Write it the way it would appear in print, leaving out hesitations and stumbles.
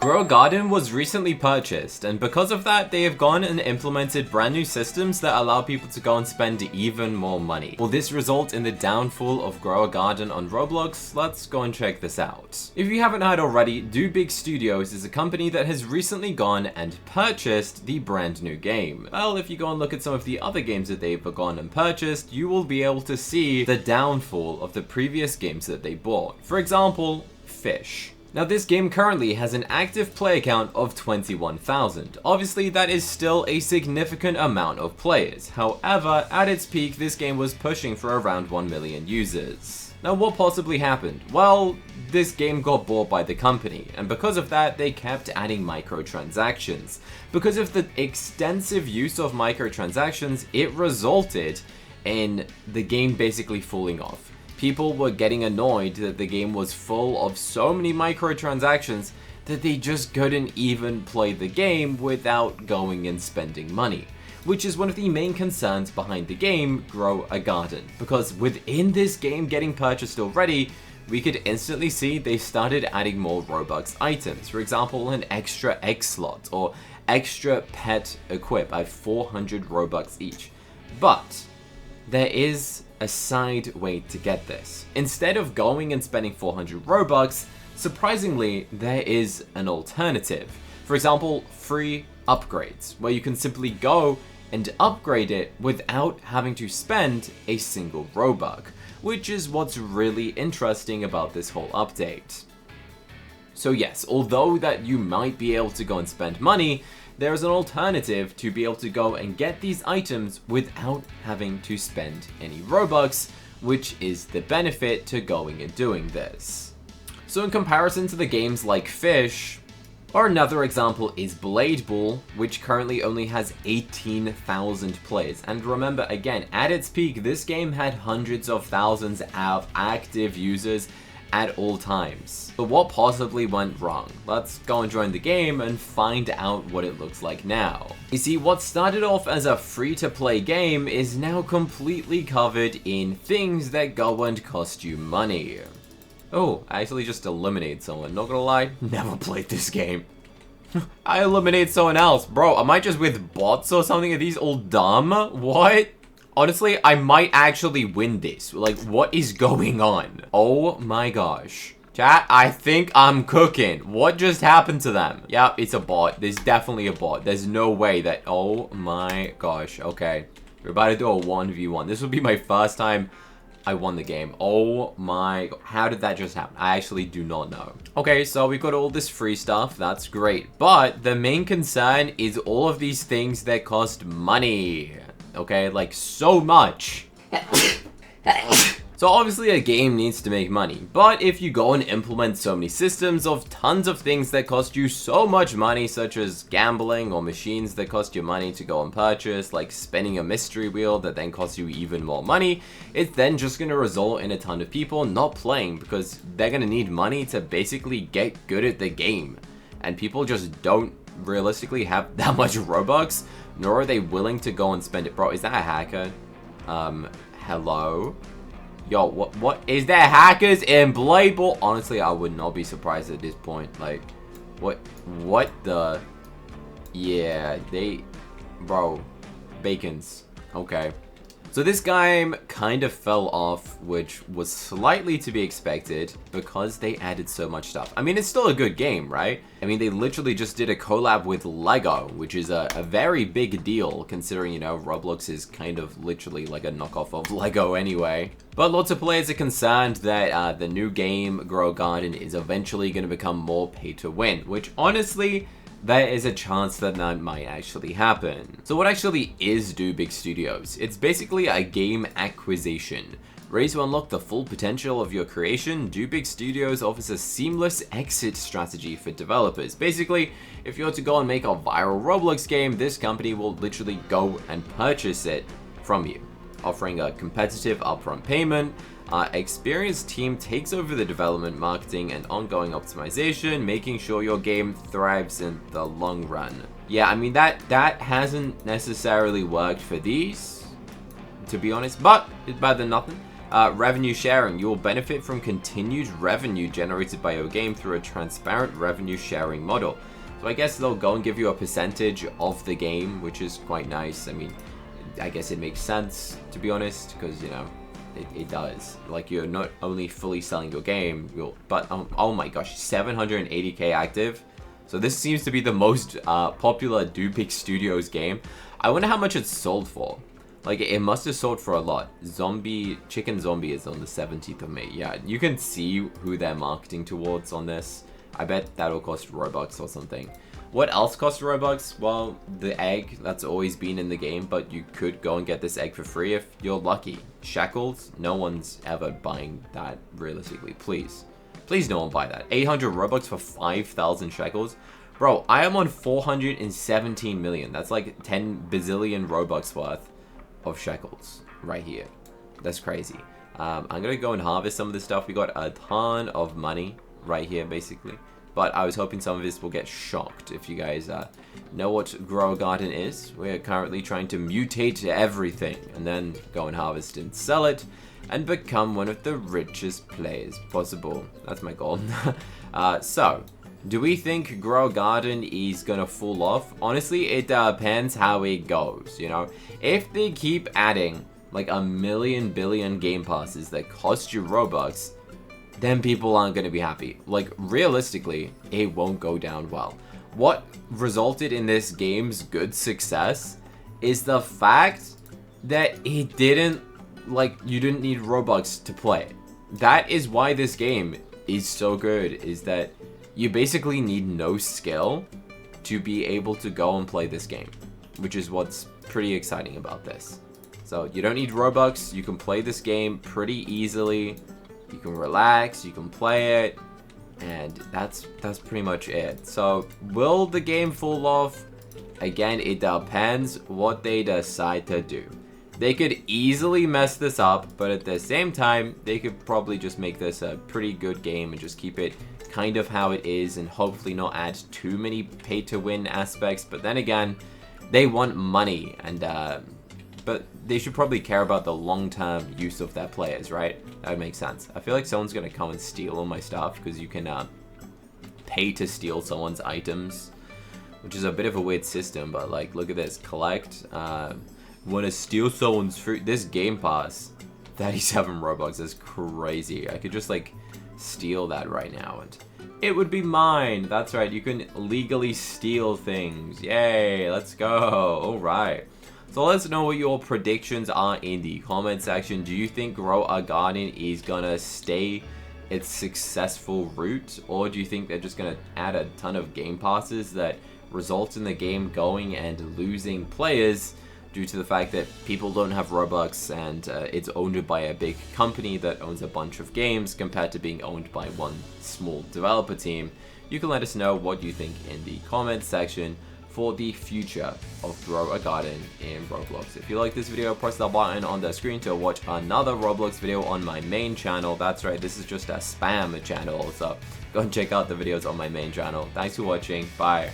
Grow a Garden was recently purchased, and because of that, they have gone and implemented brand new systems that allow people to go and spend even more money. Will this result in the downfall of Grow a Garden on Roblox? Let's go and check this out. If you haven't heard already, Do Big Studios is a company that has recently gone and purchased the brand new game. Well, if you go and look at some of the other games that they've gone and purchased, you will be able to see the downfall of the previous games that they bought. For example, Fish. Now this game currently has an active player count of 21,000. Obviously that is still a significant amount of players. However, at its peak this game was pushing for around 1 million users. Now what possibly happened? Well, this game got bought by the company, and because of that they kept adding microtransactions. Because of the extensive use of microtransactions, it resulted in the game basically falling off. People were getting annoyed that the game was full of so many microtransactions that they just couldn't even play the game without going and spending money. Which is one of the main concerns behind the game, Grow a Garden. Because within this game getting purchased already, we could instantly see they started adding more Robux items. For example, an extra egg slot or extra pet equip at 400 Robux each. But there is a side way to get this. Instead of going and spending 400 Robux, surprisingly, there is an alternative. For example, free upgrades, where you can simply go and upgrade it without having to spend a single Robux, which is what's really interesting about this whole update. So yes, although that you might be able to go and spend money, there is an alternative to be able to go and get these items without having to spend any Robux, which is the benefit to going and doing this. So in comparison to the games like Fish, or another example is Blade Ball, which currently only has 18,000 players. And remember again, at its peak, this game had hundreds of thousands of active users at all times. But what possibly went wrong? Let's go and join the game and find out what it looks like now. You see, what started off as a free-to-play game is now completely covered in things that go and cost you money. Oh, I actually just eliminated someone. Not gonna lie, never played this game. I eliminated someone else. Bro, am I just with bots or something? Are these all dumb? What? Honestly, I might actually win this. Like, what is going on? Oh my gosh. Chat, I think I'm cooking. What just happened to them? Yeah, it's a bot. There's definitely a bot. There's no way that... Oh my gosh. Okay. We're about to do a 1v1. This will be my first time I won the game. Oh my... How did that just happen? I actually do not know. Okay, so we've got all this free stuff. That's great. But the main concern is all of these things that cost money. Okay, like so much. So obviously a game needs to make money, but if you go and implement so many systems of tons of things that cost you so much money, such as gambling or machines that cost you money to go and purchase, like spinning a mystery wheel that then costs you even more money, it's then just going to result in a ton of people not playing because they're going to need money to basically get good at the game. And people just don't realistically have that much Robux, nor are they willing to go and spend it. Bro, is that a hacker? Hello? Yo, what? Is there hackers in Blade Ball? Honestly, I would not be surprised at this point. Like, what the? Yeah, bro, bacons. Okay. So this game kind of fell off, which was slightly to be expected because they added so much stuff. I mean, it's still a good game, right? I mean, they literally just did a collab with Lego, which is a very big deal considering, you know, Roblox is kind of literally like a knockoff of Lego anyway. But lots of players are concerned that the new game, Grow a Garden, is eventually going to become more pay to win, which honestly, there is a chance that that might actually happen. So what actually is Do Big Studios? It's basically a game acquisition. Ready to unlock the full potential of your creation? Do Big Studios offers a seamless exit strategy for developers. Basically, if you were to go and make a viral Roblox game, this company will literally go and purchase it from you, offering a competitive upfront payment. Experienced team takes over the development, marketing, and ongoing optimization, making sure your game thrives in the long run. Yeah, I mean, that hasn't necessarily worked for these, to be honest, but it's better than nothing. Revenue sharing. You will benefit from continued revenue generated by your game through a transparent revenue sharing model. So I guess they'll go and give you a percentage of the game, which is quite nice. I mean, I guess it makes sense, to be honest, because, you know, it does. Like, you're not only fully selling your game, but oh my gosh, 780k active. So this seems to be the most popular Dupix Studios game. I wonder how much it's sold for. Like, it must have sold for a lot. Chicken Zombie is on the 17th of May. Yeah, you can see who they're marketing towards on this. I bet that'll cost Robux or something. What else costs Robux? Well, the egg, that's always been in the game, but you could go and get this egg for free if you're lucky. Shackles, no one's ever buying that, realistically. Please. Please no one buy that. 800 Robux for 5,000 shekels? Bro, I am on 417 million. That's like 10 bazillion Robux worth of shekels right here. That's crazy. I'm gonna go and harvest some of this stuff. We got a ton of money right here, basically. But I was hoping some of this will get shocked. If you guys know what Grow a Garden is, we're currently trying to mutate everything and then go and harvest and sell it and become one of the richest players possible. That's my goal. So, do we think Grow a Garden is gonna fall off? Honestly, it depends how it goes, you know? If they keep adding like a million billion game passes that cost you Robux, then people aren't going to be happy. Like, realistically, it won't go down well. What resulted in this game's good success is the fact that it didn't, like, you didn't need Robux to play it. That is why this game is so good, is that you basically need no skill to be able to go and play this game, which is what's pretty exciting about this. So, you don't need Robux, you can play this game pretty easily. You can relax, you can play it, and that's pretty much it. So, will the game fall off? Again, it depends what they decide to do. They could easily mess this up, but at the same time, they could probably just make this a pretty good game and just keep it kind of how it is and hopefully not add too many pay-to-win aspects. But then again, they want money, and but they should probably care about the long-term use of their players, right? That would make sense. I feel like someone's gonna come and steal all my stuff because you can pay to steal someone's items, which is a bit of a weird system, but like, look at this. Collect, wanna steal someone's fruit. This game pass, 37 Robux is crazy. I could just like steal that right now and it would be mine. That's right, you can legally steal things. Yay, let's go. All right. So let us know what your predictions are in the comment section. Do you think Grow a Garden is gonna stay its successful route? Or do you think they're just gonna add a ton of game passes that result in the game going and losing players due to the fact that people don't have Robux and it's owned by a big company that owns a bunch of games compared to being owned by one small developer team? You can let us know what you think in the comment section for the future of Grow a Garden in Roblox. If you like this video, press that button on the screen to watch another Roblox video on my main channel. That's right, this is just a spam channel, so go and check out the videos on my main channel. Thanks for watching, bye.